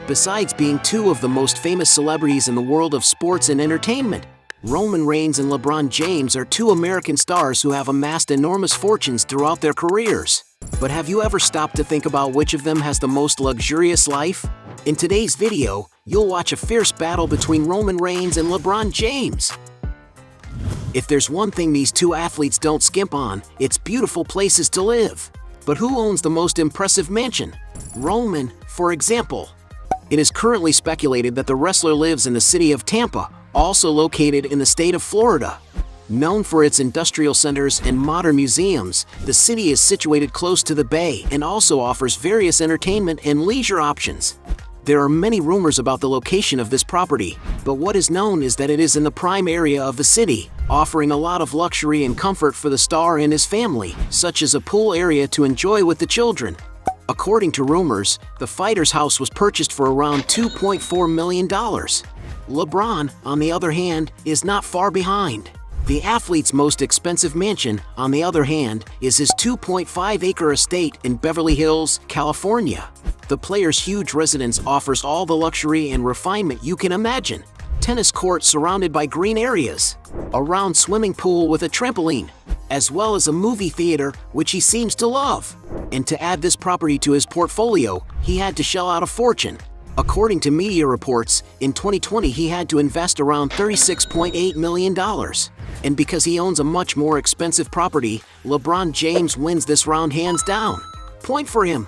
Besides being two of the most famous celebrities in the world of sports and entertainment, Roman Reigns and LeBron James are two American stars who have amassed enormous fortunes throughout their careers. But have you ever stopped to think about which of them has the most luxurious life? In today's video, you'll watch a fierce battle between Roman Reigns and LeBron James. If there's one thing these two athletes don't skimp on, it's beautiful places to live. But who owns the most impressive mansion? Roman, for example. It is currently speculated that the wrestler lives in the city of Tampa, also located in the state of Florida. Known for its industrial centers and modern museums, the city is situated close to the bay and also offers various entertainment and leisure options. There are many rumors about the location of this property, but what is known is that it is in the prime area of the city, offering a lot of luxury and comfort for the star and his family, such as a pool area to enjoy with the children. According to rumors, the fighter's house was purchased for around $2.4 million. LeBron, on the other hand, is not far behind. The athlete's most expensive mansion, on the other hand, is his 2.5-acre estate in Beverly Hills, California. The player's huge residence offers all the luxury and refinement you can imagine. Tennis courts surrounded by green areas, a round swimming pool with a trampoline, as well as a movie theater, which he seems to love. And to add this property to his portfolio, he had to shell out a fortune. According to media reports, in 2020 he had to invest around $36.8 million. And because he owns a much more expensive property, LeBron James wins this round hands down. Point for him.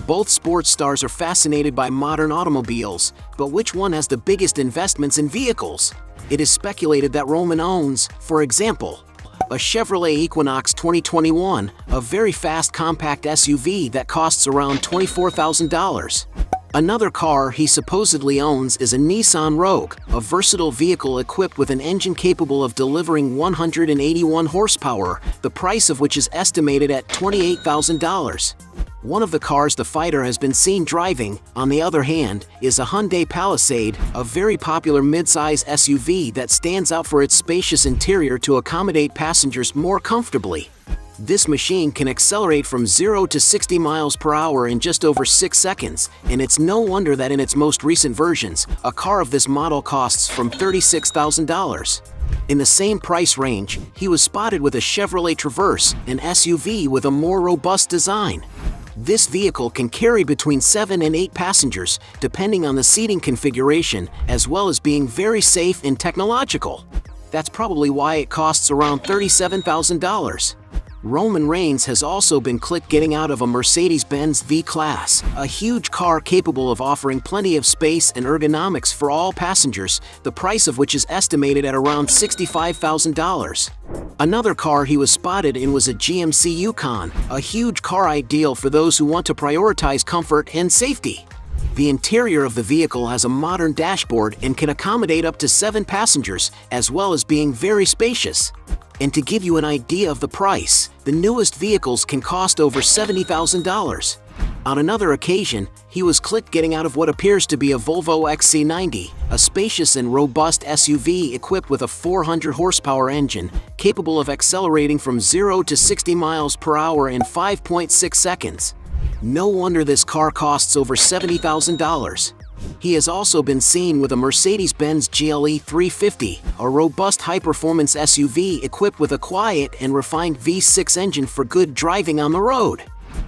Both sports stars are fascinated by modern automobiles, but which one has the biggest investments in vehicles? It is speculated that Roman owns, for example, a Chevrolet Equinox 2021, a very fast compact SUV that costs around $24,000. Another car he supposedly owns is a Nissan Rogue, a versatile vehicle equipped with an engine capable of delivering 181 horsepower, the price of which is estimated at $28,000. One of the cars the fighter has been seen driving, on the other hand, is a Hyundai Palisade, a very popular mid-size SUV that stands out for its spacious interior to accommodate passengers more comfortably. This machine can accelerate from 0 to 60 miles per hour in just over 6 seconds, and it's no wonder that in its most recent versions, a car of this model costs from $36,000. In the same price range, he was spotted with a Chevrolet Traverse, an SUV with a more robust design. This vehicle can carry between 7 and 8 passengers, depending on the seating configuration, as well as being very safe and technological. That's probably why it costs around $37,000. Roman Reigns has also been clipped getting out of a Mercedes-Benz V-Class, a huge car capable of offering plenty of space and ergonomics for all passengers, the price of which is estimated at around $65,000. Another car he was spotted in was a GMC Yukon, a huge car ideal for those who want to prioritize comfort and safety. The interior of the vehicle has a modern dashboard and can accommodate up to 7 passengers, as well as being very spacious. And to give you an idea of the price, the newest vehicles can cost over $70,000. On another occasion, he was clipped getting out of what appears to be a Volvo XC90, a spacious and robust SUV equipped with a 400 horsepower engine, capable of accelerating from 0 to 60 miles per hour in 5.6 seconds. No wonder this car costs over $70,000. He has also been seen with a Mercedes-Benz GLE 350, a robust high-performance SUV equipped with a quiet and refined V6 engine for good driving on the road.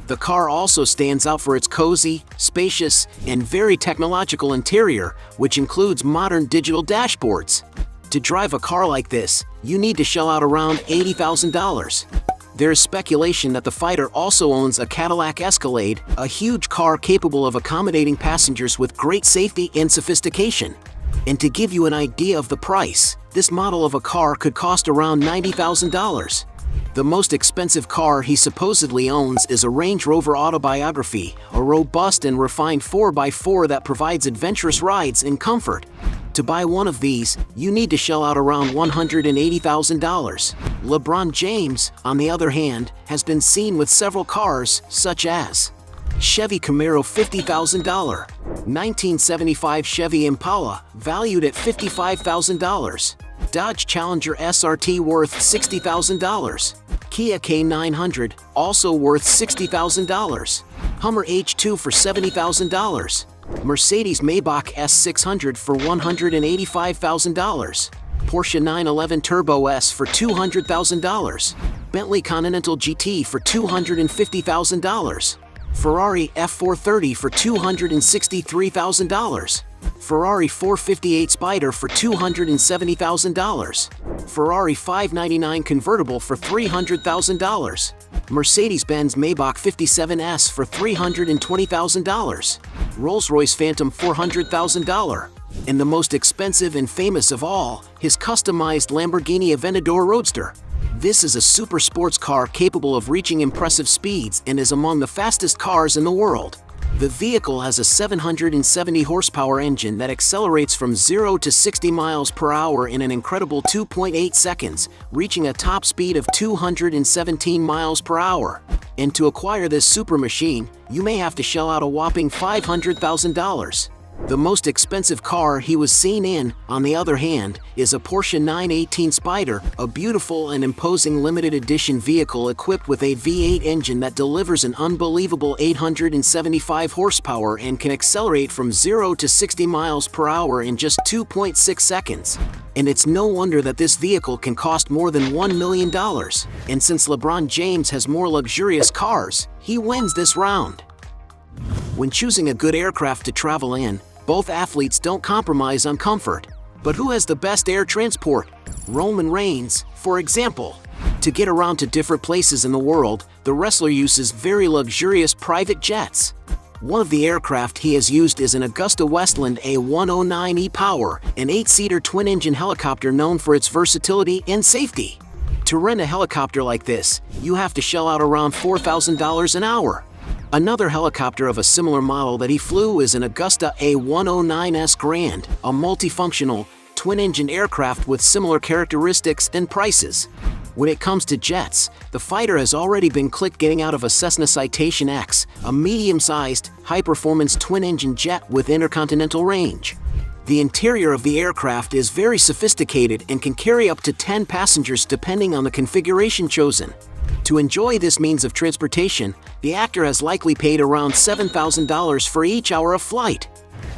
The car also stands out for its cozy, spacious, and very technological interior, which includes modern digital dashboards. To drive a car like this, you need to shell out around $80,000. There is speculation that the fighter also owns a Cadillac Escalade, a huge car capable of accommodating passengers with great safety and sophistication. And to give you an idea of the price, this model of a car could cost around $90,000. The most expensive car he supposedly owns is a Range Rover Autobiography, a robust and refined 4x4 that provides adventurous rides and comfort. To buy one of these, you need to shell out around $180,000. LeBron James, on the other hand, has been seen with several cars, such as Chevy Camaro $50,000, 1975 Chevy Impala, valued at $55,000, Dodge Challenger SRT worth $60,000, Kia K900, also worth $60,000, Hummer H2 for $70,000, Mercedes Maybach S600 for $185,000. Porsche 911 Turbo S for $200,000. Bentley Continental GT for $250,000. Ferrari F430 for $263,000. Ferrari 458 Spider for $270,000. Ferrari 599 convertible for $300,000. Mercedes-Benz Maybach 57S for $320,000. Rolls-Royce Phantom $400,000. And the most expensive and famous of all, his customized Lamborghini Aventador Roadster. This is a super sports car capable of reaching impressive speeds and is among the fastest cars in the world. The vehicle has a 770 horsepower engine that accelerates from 0 to 60 miles per hour in an incredible 2.8 seconds, reaching a top speed of 217 miles per hour. And to acquire this super machine, you may have to shell out a whopping $500,000. The most expensive car he was seen in, on the other hand, is a Porsche 918 Spider, a beautiful and imposing limited edition vehicle equipped with a V8 engine that delivers an unbelievable 875 horsepower and can accelerate from 0 to 60 miles per hour in just 2.6 seconds. And it's no wonder that this vehicle can cost more than $1 million. And since LeBron James has more luxurious cars, he wins this round. When choosing a good aircraft to travel in, both athletes don't compromise on comfort. But who has the best air transport? Roman Reigns, for example. To get around to different places in the world, the wrestler uses very luxurious private jets. One of the aircraft he has used is an Augusta Westland A109E Power, an 8-seater twin-engine helicopter known for its versatility and safety. To rent a helicopter like this, you have to shell out around $4,000 an hour. Another helicopter of a similar model that he flew is an Augusta A109S Grand, a multifunctional, twin-engine aircraft with similar characteristics and prices. When it comes to jets, the fighter has already been clicked getting out of a Cessna Citation X, a medium-sized, high-performance twin-engine jet with intercontinental range. The interior of the aircraft is very sophisticated and can carry up to 10 passengers depending on the configuration chosen. To enjoy this means of transportation, the actor has likely paid around $7,000 for each hour of flight.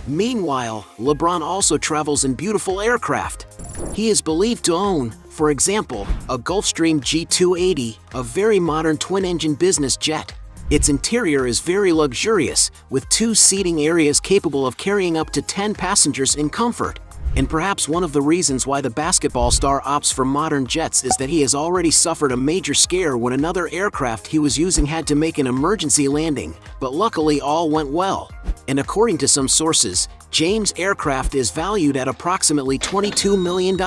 Meanwhile, LeBron also travels in beautiful aircraft. He is believed to own, for example, a Gulfstream G280, a very modern twin-engine business jet. Its interior is very luxurious, with 2 seating areas capable of carrying up to 10 passengers in comfort. And perhaps one of the reasons why the basketball star opts for modern jets is that he has already suffered a major scare when another aircraft he was using had to make an emergency landing, but luckily all went well. And according to some sources, James' aircraft is valued at approximately $22 million.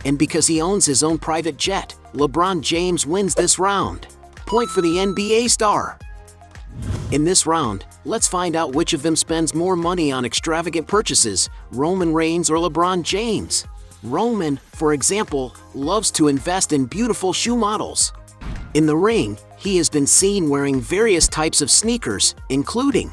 And because he owns his own private jet, LeBron James wins this round. Point for the NBA star. In this round, let's find out which of them spends more money on extravagant purchases, Roman Reigns or LeBron James. Roman, for example, loves to invest in beautiful shoe models. In the ring, he has been seen wearing various types of sneakers, including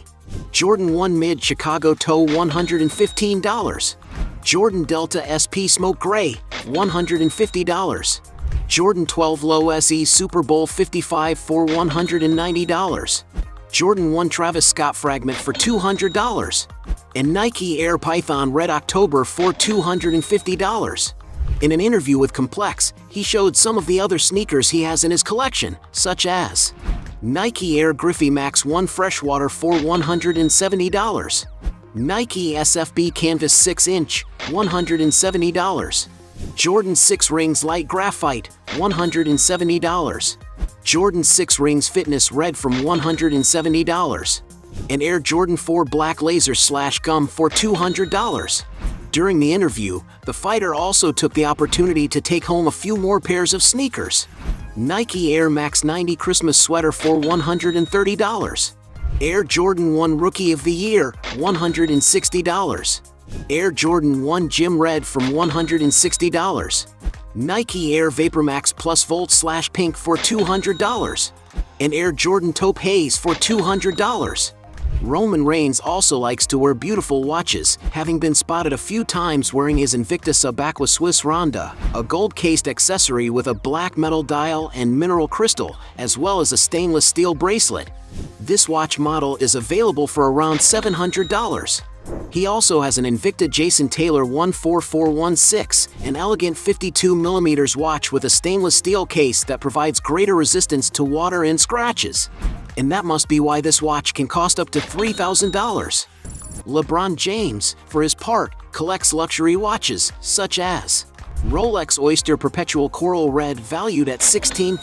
Jordan 1 Mid Chicago Toe $115, Jordan Delta SP Smoke Gray $150, Jordan 12 Low SE Super Bowl 55 for $190, Jordan 1 Travis Scott Fragment for $200, and Nike Air Python Red October for $250. In an interview with Complex, he showed some of the other sneakers he has in his collection, such as Nike Air Griffey Max 1 Freshwater for $170, Nike SFB Canvas 6-inch, $170, Jordan 6 Rings Light Graphite, $170, Jordan 6 Rings Fitness Red from $170, and Air Jordan 4 Black Laser / Gum for $200. During the interview, the fighter also took the opportunity to take home a few more pairs of sneakers. Nike Air Max 90 Christmas Sweater for $130, Air Jordan 1 Rookie of the Year, $160, Air Jordan 1 Gym Red from $160, Nike Air VaporMax Plus Volt / Pink for $200, and Air Jordan Taupe Haze for $200. Roman Reigns also likes to wear beautiful watches, having been spotted a few times wearing his Invicta Sub Aqua Swiss Ronda, a gold-cased accessory with a black metal dial and mineral crystal, as well as a stainless steel bracelet. This watch model is available for around $700. He also has an Invicta Jason Taylor 14416, an elegant 52mm watch with a stainless steel case that provides greater resistance to water and scratches. And that must be why this watch can cost up to $3,000. LeBron James, for his part, collects luxury watches, such as Rolex Oyster Perpetual Coral Red valued at $16,000,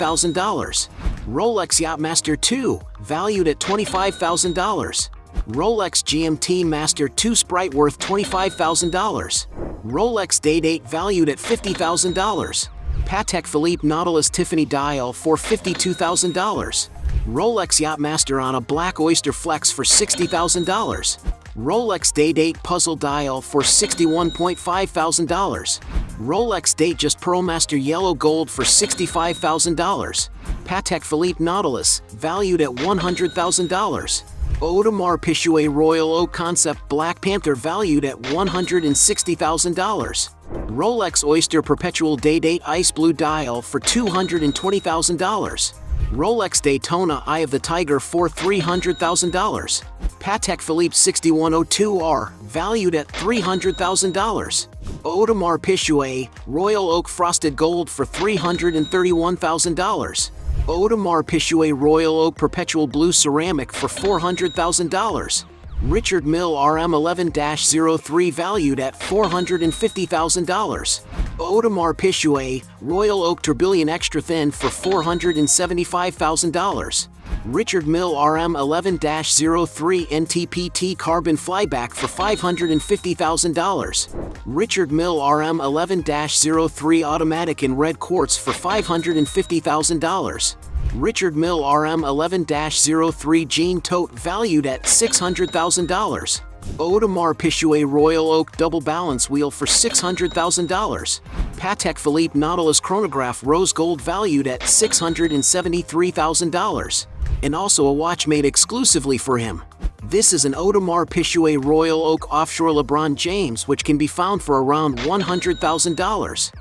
Rolex Yachtmaster 2 valued at $25,000, Rolex GMT Master 2 Sprite worth $25,000, Rolex Day-Date valued at $50,000, Patek Philippe Nautilus Tiffany Dial for $52,000, Rolex Yachtmaster on a Black Oyster Flex for $60,000, Rolex Day-Date Puzzle Dial for $61,500, Rolex Datejust Pearlmaster Yellow Gold for $65,000, Patek Philippe Nautilus valued at $100,000, Audemars Piguet Royal Oak Concept Black Panther valued at $160,000, Rolex Oyster Perpetual Day-Date Ice Blue Dial for $220,000, Rolex Daytona Eye of the Tiger for $300,000, Patek Philippe 6102R valued at $300,000, Audemars Piguet Royal Oak Frosted Gold for $331,000, Audemars Piguet Royal Oak Perpetual Blue Ceramic for $400,000, Richard Mille RM11-03 valued at $450,000, Audemars Piguet Royal Oak Tourbillon Extra Thin for $475,000, Richard Mille RM11-03 NTPT Carbon Flyback for $550,000, Richard Mille RM11-03 Automatic in Red Quartz for $550,000, Richard Mille RM11-03 Jean Tote valued at $600,000, Audemars Piguet Royal Oak Double Balance Wheel for $600,000, Patek Philippe Nautilus Chronograph Rose Gold valued at $673,000, and also a watch made exclusively for him. This is an Audemars Piguet Royal Oak Offshore LeBron James, which can be found for around $100,000.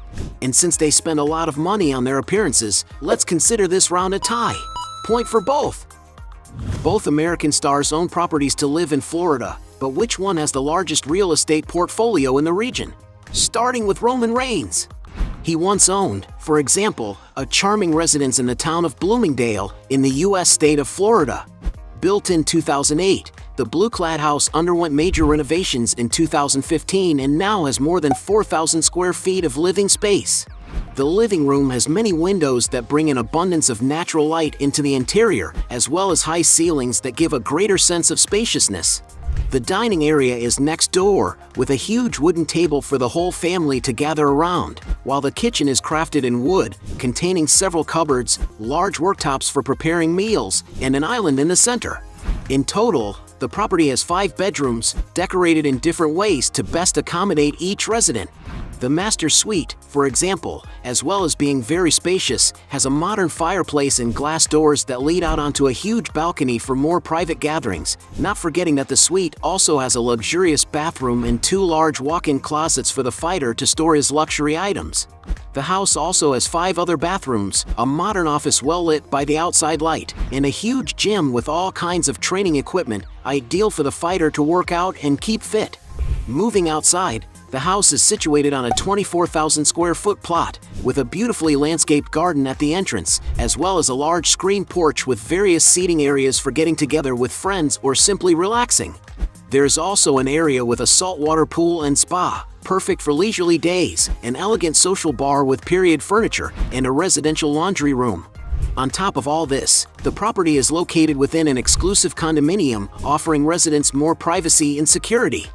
And since they spend a lot of money on their appearances, let's consider this round a tie. Point for both. Both American stars own properties to live in Florida, but which one has the largest real estate portfolio in the region? Starting with Roman Reigns. He once owned, for example, a charming residence in the town of Bloomingdale in the U.S. state of Florida. Built in 2008, the blue-clad house underwent major renovations in 2015 and now has more than 4,000 square feet of living space. The living room has many windows that bring an abundance of natural light into the interior, as well as high ceilings that give a greater sense of spaciousness. The dining area is next door, with a huge wooden table for the whole family to gather around, while the kitchen is crafted in wood, containing several cupboards, large worktops for preparing meals, and an island in the center. In total, the property has 5 bedrooms, decorated in different ways to best accommodate each resident. The master suite, for example, as well as being very spacious, has a modern fireplace and glass doors that lead out onto a huge balcony for more private gatherings, not forgetting that the suite also has a luxurious bathroom and 2 large walk-in closets for the fighter to store his luxury items. The house also has 5 other bathrooms, a modern office well lit by the outside light, and a huge gym with all kinds of training equipment, ideal for the fighter to work out and keep fit. Moving outside, the house is situated on a 24,000 square foot plot, with a beautifully landscaped garden at the entrance, as well as a large screen porch with various seating areas for getting together with friends or simply relaxing. There's also an area with a saltwater pool and spa, perfect for leisurely days, an elegant social bar with period furniture, and a residential laundry room. On top of all this, the property is located within an exclusive condominium, offering residents more privacy and security.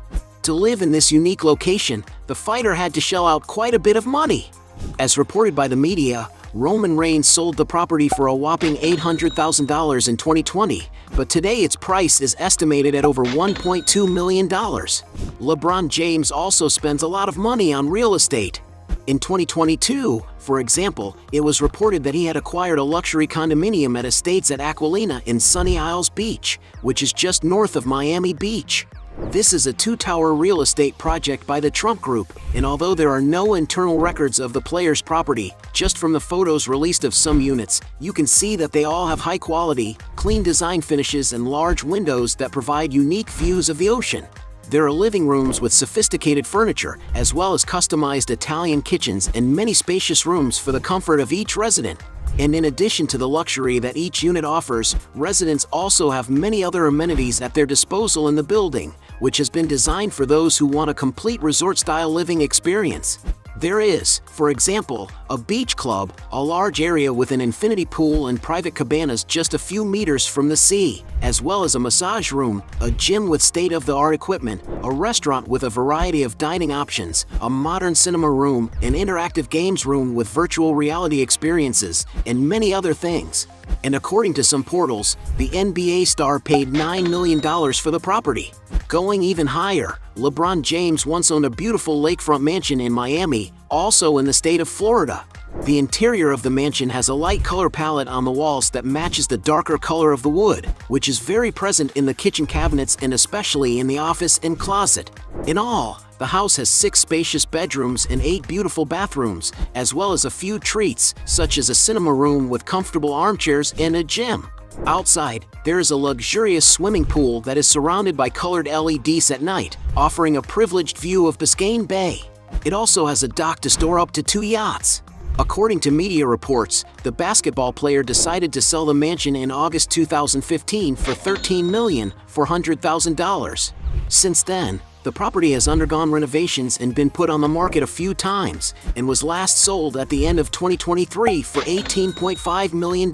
To live in this unique location, the fighter had to shell out quite a bit of money. As reported by the media, Roman Reigns sold the property for a whopping $800,000 in 2020, but today its price is estimated at over $1.2 million. LeBron James also spends a lot of money on real estate. In 2022, for example, it was reported that he had acquired a luxury condominium at Estates at Aquilina in Sunny Isles Beach, which is just north of Miami Beach. This is a two-tower real estate project by the Trump Group, and although there are no internal records of the player's property, just from the photos released of some units, you can see that they all have high-quality, clean design finishes and large windows that provide unique views of the ocean. There are living rooms with sophisticated furniture, as well as customized Italian kitchens and many spacious rooms for the comfort of each resident. And in addition to the luxury that each unit offers, residents also have many other amenities at their disposal in the building, which has been designed for those who want a complete resort-style living experience. There is, for example, a beach club, a large area with an infinity pool and private cabanas just a few meters from the sea, as well as a massage room, a gym with state-of-the-art equipment, a restaurant with a variety of dining options, a modern cinema room, an interactive games room with virtual reality experiences, and many other things. And according to some portals, the NBA star paid $9 million for the property. Going even higher, LeBron James once owned a beautiful lakefront mansion in Miami, also in the state of Florida. The interior of the mansion has a light color palette on the walls that matches the darker color of the wood, which is very present in the kitchen cabinets and especially in the office and closet. In all, the house has 6 spacious bedrooms and 8 beautiful bathrooms, as well as a few treats, such as a cinema room with comfortable armchairs and a gym. Outside, there is a luxurious swimming pool that is surrounded by colored LEDs at night, offering a privileged view of Biscayne Bay. It also has a dock to store up to 2 yachts. According to media reports, the basketball player decided to sell the mansion in August 2015 for $13,400,000. Since then, the property has undergone renovations and been put on the market a few times, and was last sold at the end of 2023 for $18.5 million.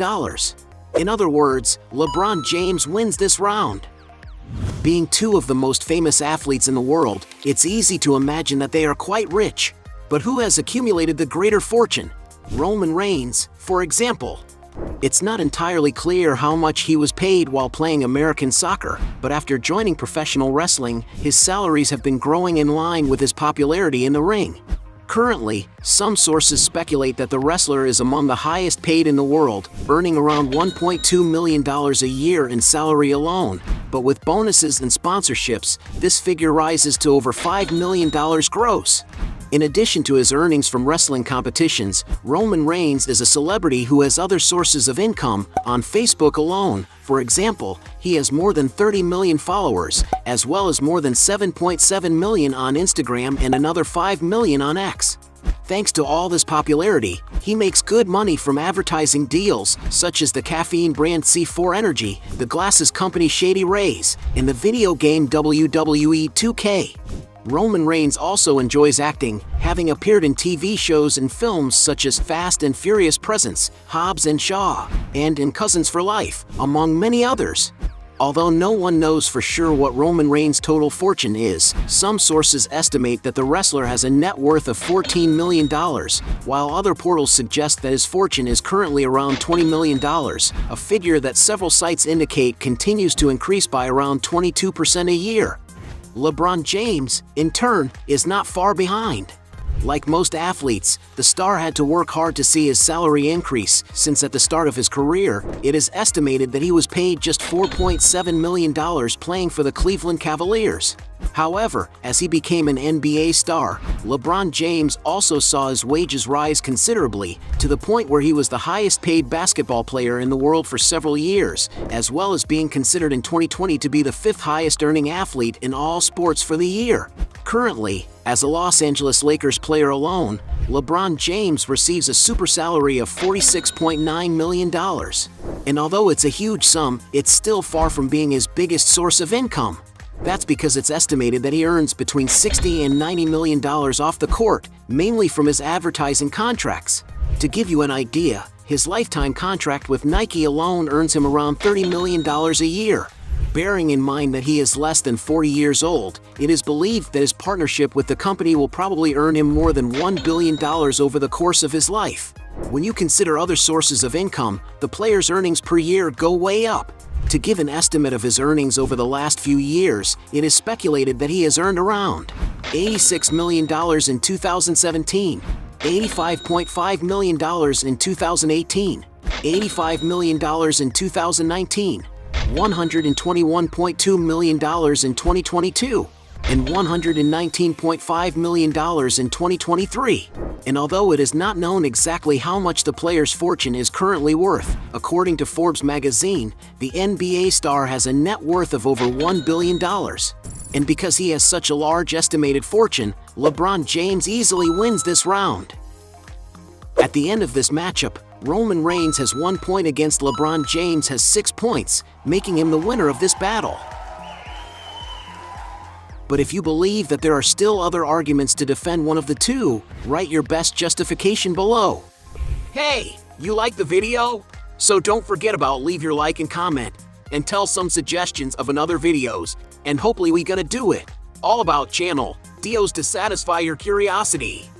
In other words, LeBron James wins this round. Being two of the most famous athletes in the world, it's easy to imagine that they are quite rich. But who has accumulated the greater fortune? Roman Reigns, for example. It's not entirely clear how much he was paid while playing American soccer, but after joining professional wrestling, his salaries have been growing in line with his popularity in the ring. Currently, some sources speculate that the wrestler is among the highest paid in the world, earning around $1.2 million a year in salary alone, but with bonuses and sponsorships, this figure rises to over $5 million gross. In addition to his earnings from wrestling competitions, Roman Reigns is a celebrity who has other sources of income. On Facebook alone, for example, he has more than 30 million followers, as well as more than 7.7 million on Instagram and another 5 million on X. Thanks to all this popularity, he makes good money from advertising deals such as the caffeine brand C4 Energy, the glasses company Shady Rays, and the video game WWE 2K. Roman Reigns also enjoys acting, having appeared in TV shows and films such as Fast and Furious Presents, Hobbs and Shaw, and in Cousins for Life, among many others. Although no one knows for sure what Roman Reigns' total fortune is, some sources estimate that the wrestler has a net worth of $14 million, while other portals suggest that his fortune is currently around $20 million, a figure that several sites indicate continues to increase by around 22% a year. LeBron James, in turn, is not far behind. Like most athletes, the star had to work hard to see his salary increase, since at the start of his career, it is estimated that he was paid just $4.7 million playing for the Cleveland Cavaliers. However, as he became an NBA star, LeBron James also saw his wages rise considerably, to the point where he was the highest paid basketball player in the world for several years, as well as being considered in 2020 to be the 5th highest earning athlete in all sports for the year. Currently, as a Los Angeles Lakers player alone, LeBron James receives a super salary of $46.9 million. And although it's a huge sum, it's still far from being his biggest source of income. That's because it's estimated that he earns between $60 and $90 million off the court, mainly from his advertising contracts. To give you an idea, his lifetime contract with Nike alone earns him around $30 million a year. Bearing in mind that he is less than 40 years old, it is believed that his partnership with the company will probably earn him more than $1 billion over the course of his life. When you consider other sources of income, the player's earnings per year go way up. To give an estimate of his earnings over the last few years, it is speculated that he has earned around $86 million in 2017, $85.5 million in 2018, $85 million in 2019, $121.2 million in 2022, and $119.5 million in 2023. And although it is not known exactly how much the player's fortune is currently worth, according to Forbes magazine, the NBA star has a net worth of over $1 billion. And because he has such a large estimated fortune, LeBron James easily wins this round. At the end of this matchup, Roman Reigns has 1 point against LeBron James has 6 points, making him the winner of this battle. But if you believe that there are still other arguments to defend one of the two, write your best justification below. Hey, you like the video? So don't forget about leave your like and comment, and tell some suggestions of another videos, and hopefully we gonna do it. All about channel Dios to satisfy your curiosity.